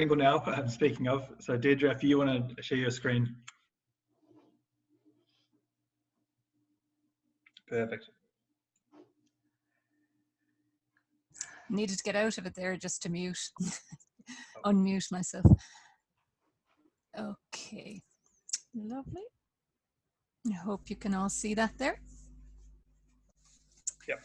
Dingle now, speaking of. So Deirdre, if you want to share your screen. Perfect. Needed to get out of it there just to mute, unmute myself. Okay, lovely. I hope you can all see that there. Yep.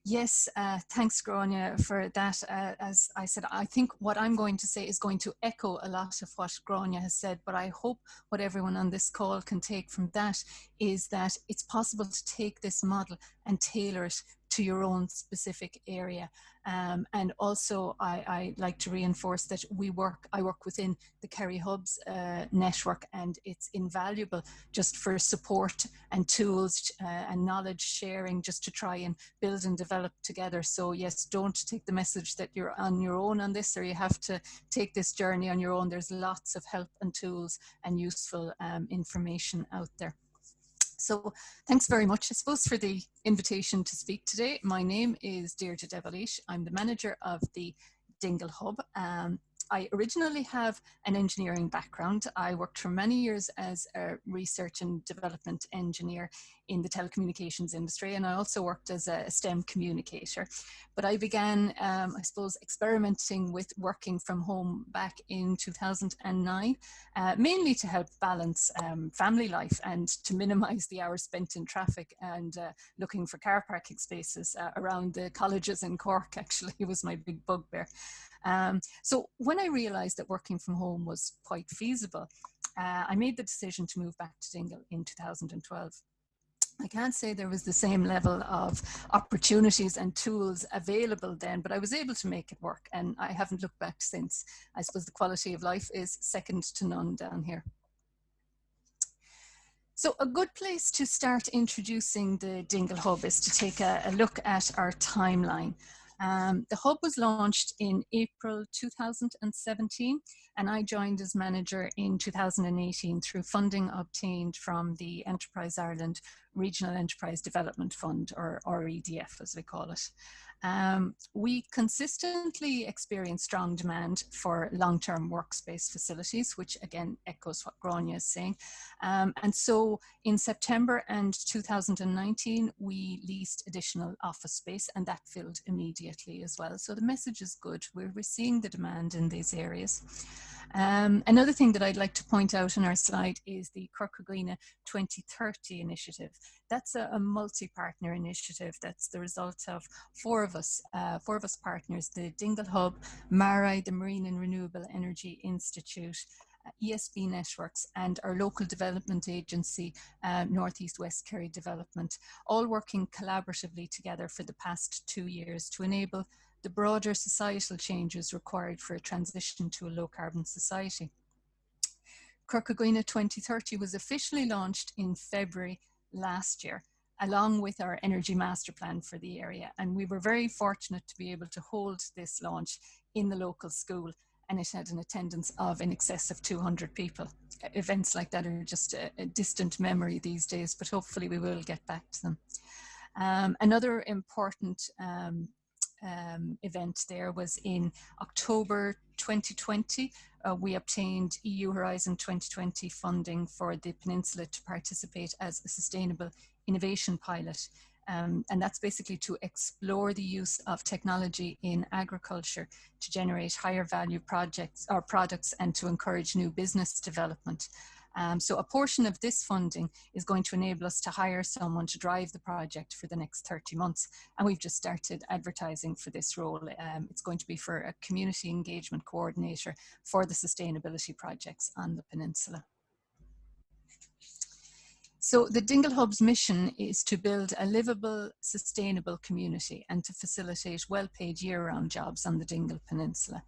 Yes, thanks, Gráinne, for that. As I said, I think what I'm going to say is going to echo a lot of what Gráinne has said, but I hope what everyone on this call can take from that is that it's possible to take this model and tailor it to your own specific area. And also, I like to reinforce that I work within the Kerry Hubs network, and it's invaluable just for support and tools and knowledge sharing, just to try and build and develop together. So yes, don't take the message that you're on your own on this, or you have to take this journey on your own. There's lots of help and tools and useful information out there. So thanks very much, I suppose, for the invitation to speak today. My name is Deirdre De Bhailís. I'm the manager of the Dingle Hub. I originally have an engineering background. I worked for many years as a research and development engineer in the telecommunications industry, and I also worked as a STEM communicator. But I began, I suppose, experimenting with working from home back in 2009, mainly to help balance family life and to minimize the hours spent in traffic and looking for car parking spaces around the colleges in Cork. Actually, it was my big bugbear. So when I realized that working from home was quite feasible, I made the decision to move back to Dingle in 2012. I can't say there was the same level of opportunities and tools available then, but I was able to make it work, and I haven't looked back since. I suppose the quality of life is second to none down here. So a good place to start introducing the Dingle Hub is to take a look at our timeline. The hub was launched in April 2017, and I joined as manager in 2018 through funding obtained from the Enterprise Ireland Regional Enterprise Development Fund, or EDF as we call it. We consistently experience strong demand for long-term workspace facilities, which again echoes what Gráinne is saying. And so in September 2019, we leased additional office space, and that filled immediately as well. So the message is good. We're seeing the demand in these areas. Another thing that I'd like to point out on our slide is the Cork-Aguina 2030 initiative. That's a multi-partner initiative. That's the result of four of us partners: the Dingle Hub, MARI, the Marine and Renewable Energy Institute, ESB Networks, and our local development agency, Northeast West Kerry Development, all working collaboratively together for the past 2 years to enable the broader societal changes required for a transition to a low-carbon society. Cork-Aguina 2030 was officially launched in February last year, along with our energy master plan for the area. And we were very fortunate to be able to hold this launch in the local school, and it had an attendance of in excess of 200 people. Events like that are just a distant memory these days, but hopefully we will get back to them. Another important event there was in October 2020. We obtained EU Horizon 2020 funding for the peninsula to participate as a sustainable innovation pilot. And that's basically to explore the use of technology in agriculture to generate higher value projects or products and to encourage new business development. So a portion of this funding is going to enable us to hire someone to drive the project for the next 30 months. And we've just started advertising for this role. It's going to be for a community engagement coordinator for the sustainability projects on the peninsula. So the Dingle Hub's mission is to build a livable, sustainable community and to facilitate well-paid year-round jobs on the Dingle Peninsula.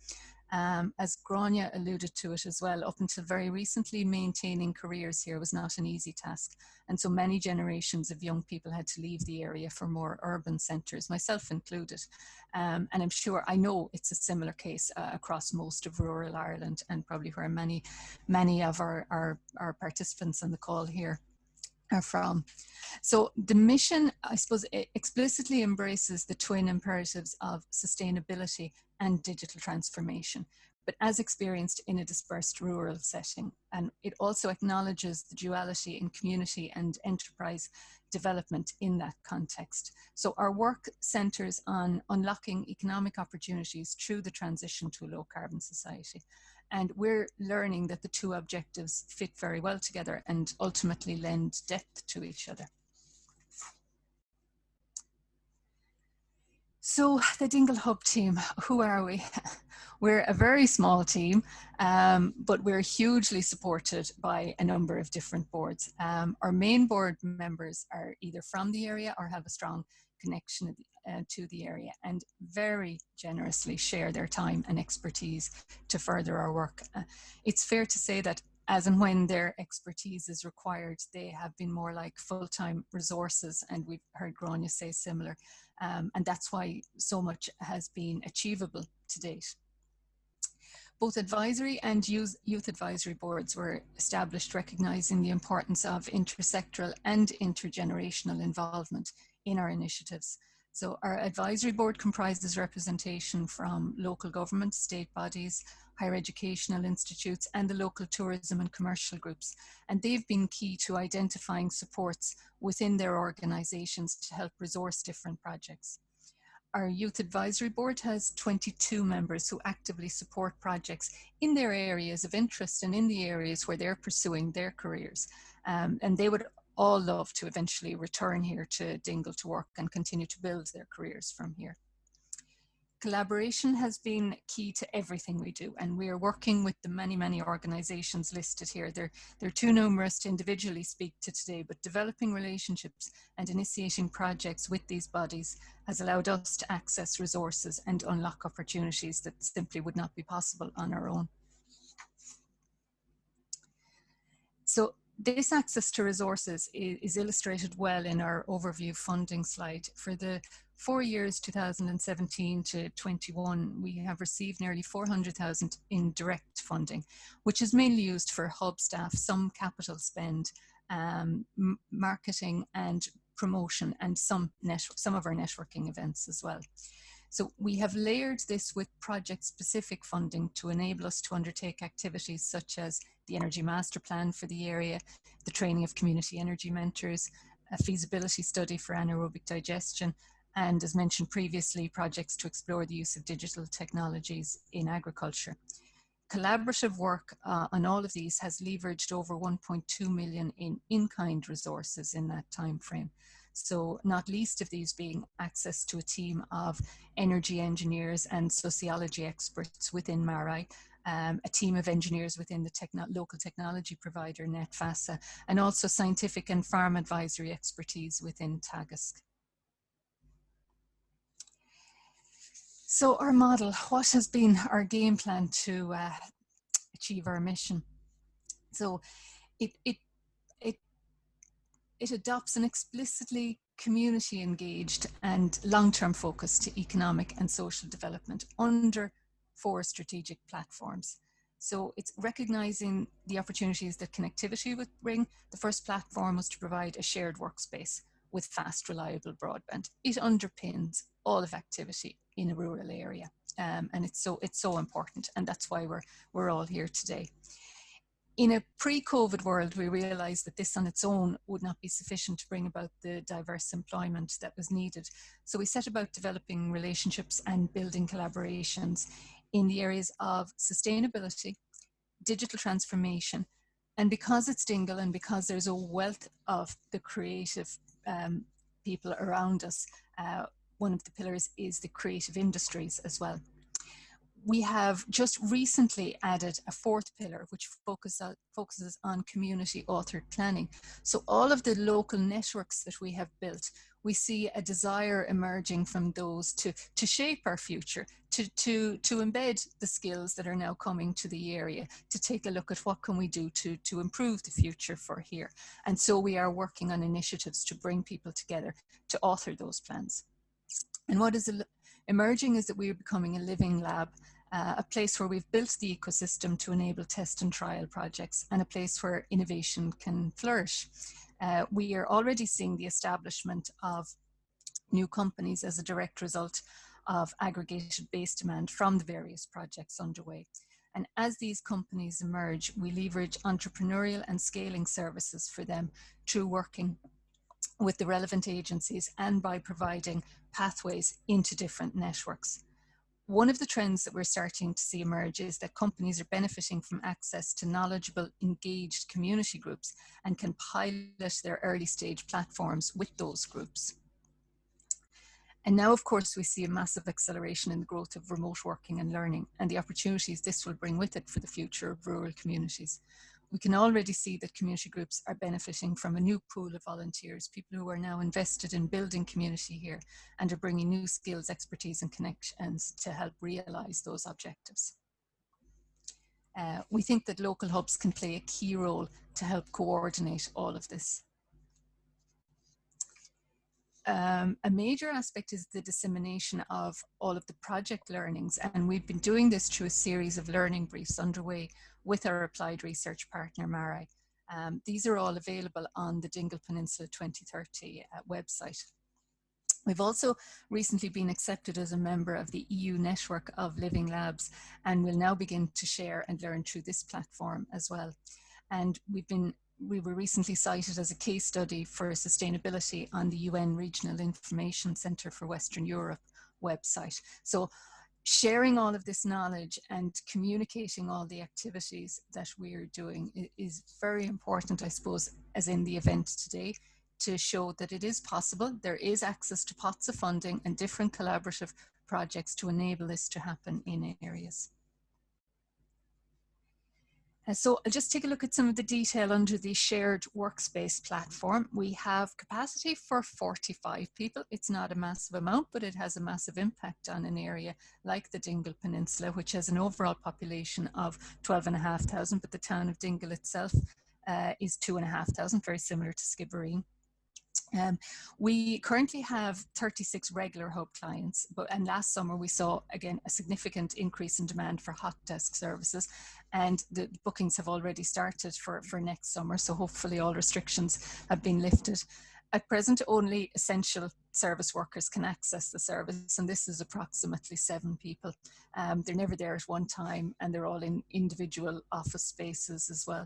As Gráinne alluded to it as well, up until very recently, maintaining careers here was not an easy task. And so many generations of young people had to leave the area for more urban centres, myself included. And I'm sure, I know it's a similar case across most of rural Ireland and probably where many of our participants on the call here are from. So the mission, I suppose, explicitly embraces the twin imperatives of sustainability and digital transformation, but as experienced in a dispersed rural setting. And it also acknowledges the duality in community and enterprise development in that context. So our work centres on unlocking economic opportunities through the transition to a low carbon society. And we're learning that the two objectives fit very well together and ultimately lend depth to each other. So the Dingle Hub team, who are we? We're a very small team, but we're hugely supported by a number of different boards. Our main board members are either from the area or have a strong connection to the area, and very generously share their time and expertise to further our work. It's fair to say that as and when their expertise is required, they have been more like full-time resources, and we've heard Gráinne say similar. And that's why so much has been achievable to date. Both advisory and youth advisory boards were established, recognising the importance of intersectoral and intergenerational involvement in our initiatives. So our advisory board comprises representation from local government, state bodies, higher educational institutes, and the local tourism and commercial groups. And they've been key to identifying supports within their organisations to help resource different projects. Our Youth Advisory Board has 22 members who actively support projects in their areas of interest and in the areas where they're pursuing their careers. And they would all love to eventually return here to Dingle to work and continue to build their careers from here. Collaboration has been key to everything we do, and we are working with the many organisations listed here. They're too numerous to individually speak to today, but developing relationships and initiating projects with these bodies has allowed us to access resources and unlock opportunities that simply would not be possible on our own. So this access to resources is illustrated well in our overview funding slide. For the 4 years, 2017 to 21, we have received nearly 400,000 in direct funding, which is mainly used for hub staff, some capital spend, marketing and promotion, and some of our networking events as well. So we have layered this with project-specific funding to enable us to undertake activities such as the Energy Master Plan for the area, the training of community energy mentors, a feasibility study for anaerobic digestion, and as mentioned previously, projects to explore the use of digital technologies in agriculture. Collaborative work on all of these has leveraged over 1.2 million in-kind resources in that time frame. So not least of these being access to a team of energy engineers and sociology experts within MARI, a team of engineers within the local technology provider NetFasa, and also scientific and farm advisory expertise within Tagisk. So our model, what has been our game plan to achieve our mission? So it adopts an explicitly community engaged and long-term focus to economic and social development under 4 strategic platforms. So it's recognizing the opportunities that connectivity would bring. The first platform was to provide a shared workspace with fast, reliable broadband. It underpins all of activity in a rural area, and it's so important, and that's why we're all here today. In a pre-COVID world, we realized that this on its own would not be sufficient to bring about the diverse employment that was needed. So we set about developing relationships and building collaborations in the areas of sustainability, digital transformation, and because it's Dingle and because there's a wealth of the creative people around us, one of the pillars is the creative industries as well. We have just recently added a 4th pillar, which focuses on community authored planning. So all of the local networks that we have built, we see a desire emerging from those to shape our future, to embed the skills that are now coming to the area, to take a look at what can we do to improve the future for here. And so we are working on initiatives to bring people together to author those plans. And what is emerging is that we are becoming a living lab, a place where we've built the ecosystem to enable test and trial projects, and a place where innovation can flourish. We are already seeing the establishment of new companies as a direct result of aggregated base demand from the various projects underway. And as these companies emerge, we leverage entrepreneurial and scaling services for them through working with the relevant agencies and by providing pathways into different networks. One of the trends that we're starting to see emerge is that companies are benefiting from access to knowledgeable, engaged community groups and can pilot their early stage platforms with those groups. And now, of course, we see a massive acceleration in the growth of remote working and learning and the opportunities this will bring with it for the future of rural communities. We can already see that community groups are benefiting from a new pool of volunteers, people who are now invested in building community here and are bringing new skills, expertise and connections to help realise those objectives. We think that local hubs can play a key role to help coordinate all of this. A major aspect is the dissemination of all of the project learnings, and we've been doing this through a series of learning briefs underway with our applied research partner MARI. These are all available on the Dingle Peninsula 2030 website. We've also recently been accepted as a member of the EU network of living labs, and will now begin to share and learn through this platform as well. And we were recently cited as a case study for sustainability on the UN Regional Information Centre for Western Europe website. So sharing all of this knowledge and communicating all the activities that we're doing is very important, I suppose, as in the event today, to show that it is possible. There is access to pots of funding and different collaborative projects to enable this to happen in areas. So I'll just take a look at some of the detail under the shared workspace platform. We have capacity for 45 people. It's not a massive amount, but it has a massive impact on an area like the Dingle Peninsula, which has an overall population of 12,500, but the town of Dingle itself is 2,500, very similar to Skibbereen. We currently have 36 regular hub clients, and last summer we saw again a significant increase in demand for hot desk services, and the bookings have already started for next summer, so hopefully all restrictions have been lifted. At present, only essential service workers can access the service, and this is approximately 7 people. They're never there at one time, and they're all in individual office spaces as well.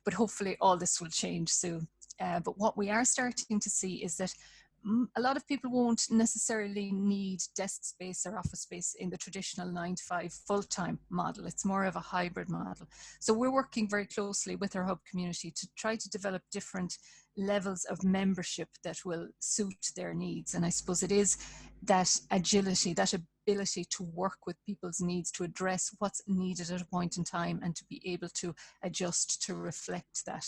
But hopefully all this will change soon. But what we are starting to see is that a lot of people won't necessarily need desk space or office space in the traditional 9-to-5 full-time model. It's more of a hybrid model. So we're working very closely with our hub community to try to develop different levels of membership that will suit their needs. And I suppose it is that agility, that ability to work with people's needs, to address what's needed at a point in time and to be able to adjust to reflect that.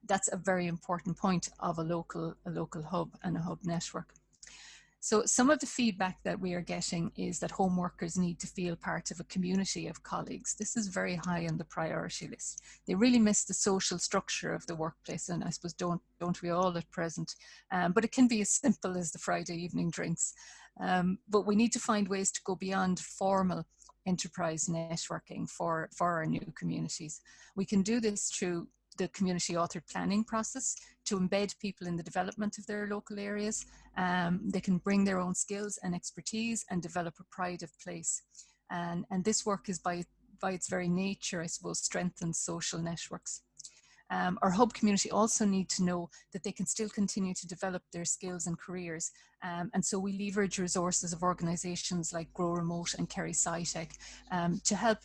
That's a very important point of a local hub and a hub network. So some of the feedback that we are getting is that home workers need to feel part of a community of colleagues. This is very high on the priority list. They really miss the social structure of the workplace, and I suppose don't we all at present? But it can be as simple as the Friday evening drinks. But we need to find ways to go beyond formal enterprise networking for our new communities. We can do this through the community authored planning process to embed people in the development of their local areas. They can bring their own skills and expertise and develop a pride of place. And this work is by its very nature, I suppose, strengthens social networks. Our hub community also need to know that they can still continue to develop their skills and careers. And so we leverage resources of organisations like Grow Remote and Kerry SciTech to help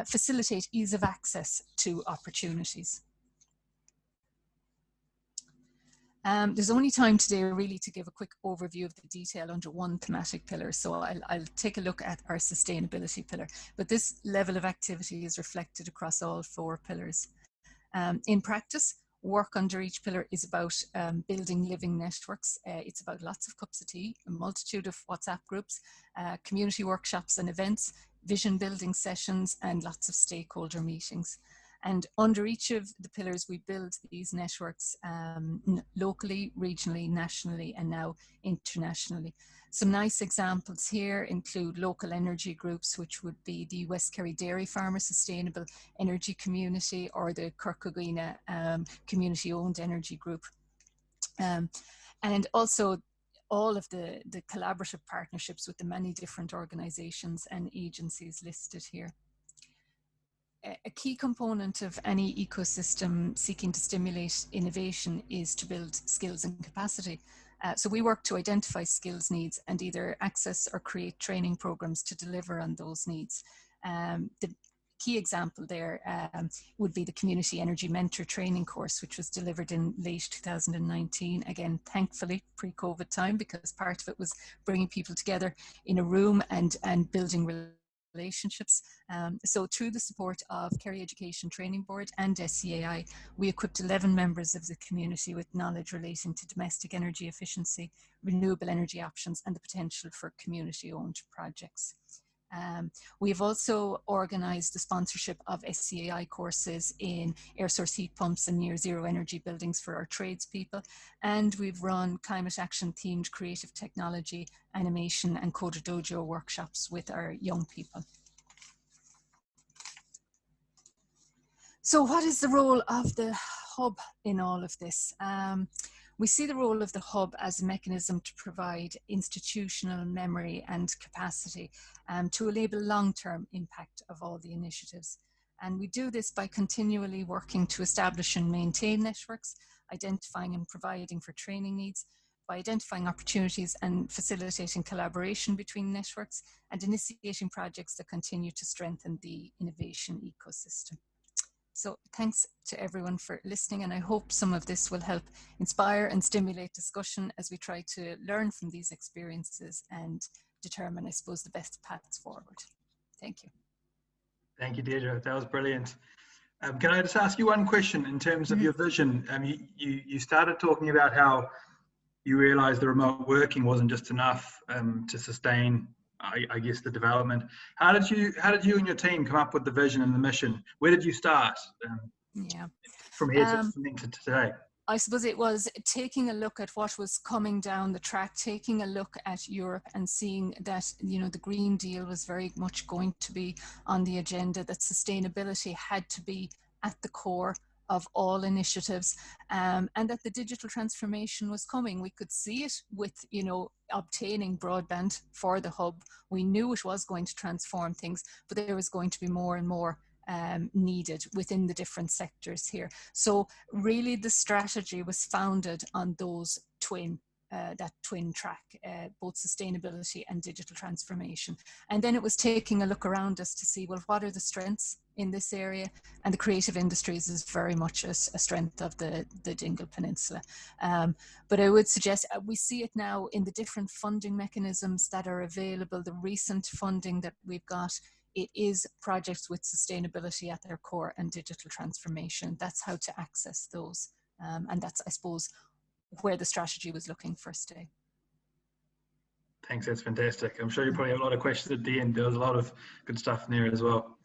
facilitate ease of access to opportunities. There's only time today really to give a quick overview of the detail under one thematic pillar. So I'll take a look at our sustainability pillar, but this level of activity is reflected across all 4 pillars. In practice, work under each pillar is about building living networks. It's about lots of cups of tea, a multitude of WhatsApp groups, community workshops and events, vision building sessions, and lots of stakeholder meetings. And under each of the pillars, we build these networks locally, regionally, nationally, and now internationally. Some nice examples here include local energy groups, which would be the West Kerry Dairy Farmer Sustainable Energy Community, or the Kirkagina Community-Owned Energy Group. And also all of the collaborative partnerships with the many different organizations and agencies listed here. A key component of any ecosystem seeking to stimulate innovation is to build skills and capacity. So we work to identify skills needs and either access or create training programs to deliver on those needs. The key example there would be the Community Energy Mentor Training course, which was delivered in late 2019. Again, thankfully, pre-COVID time, because part of it was bringing people together in a room and building relationships. So through the support of Kerry Education Training Board and SCAI, we equipped 11 members of the community with knowledge relating to domestic energy efficiency, renewable energy options, and the potential for community-owned projects. We've also organised the sponsorship of SCAI courses in air source heat pumps and near zero energy buildings for our tradespeople. And we've run climate action themed creative technology, animation and Coder Dojo workshops with our young people. So what is the role of the hub in all of this? We see the role of the hub as a mechanism to provide institutional memory and capacity to enable long-term impact of all the initiatives. And we do this by continually working to establish and maintain networks, identifying and providing for training needs, by identifying opportunities and facilitating collaboration between networks, and initiating projects that continue to strengthen the innovation ecosystem. So thanks to everyone for listening, and I hope some of this will help inspire and stimulate discussion as we try to learn from these experiences and determine, I suppose, the best paths forward. Thank you. Thank you, Deirdre. That was brilliant. Can I just ask you one question in terms of your vision? You started talking about how you realized the remote working wasn't just enough to sustain, I guess, the development. How did you and your team come up with the vision and the mission? Where did you start? From here to today. I suppose it was taking a look at what was coming down the track, taking a look at Europe and seeing that, you know, the Green Deal was very much going to be on the agenda, that sustainability had to be at the core of all initiatives, and that the digital transformation was coming. We could see it with, you know, obtaining broadband for the hub. We knew it was going to transform things, but there was going to be more and more needed within the different sectors here. So really the strategy was founded on those that twin track, both sustainability and digital transformation. And then it was taking a look around us to see, well, what are the strengths in this area? And the creative industries is very much a strength of the Dingle Peninsula. But I would suggest we see it now in the different funding mechanisms that are available. The recent funding that we've got, it is projects with sustainability at their core and digital transformation. That's how to access those. And that's, I suppose, where the strategy was looking first day. Thanks, that's fantastic. I'm sure you probably have a lot of questions at the end. There was a lot of good stuff in there as well.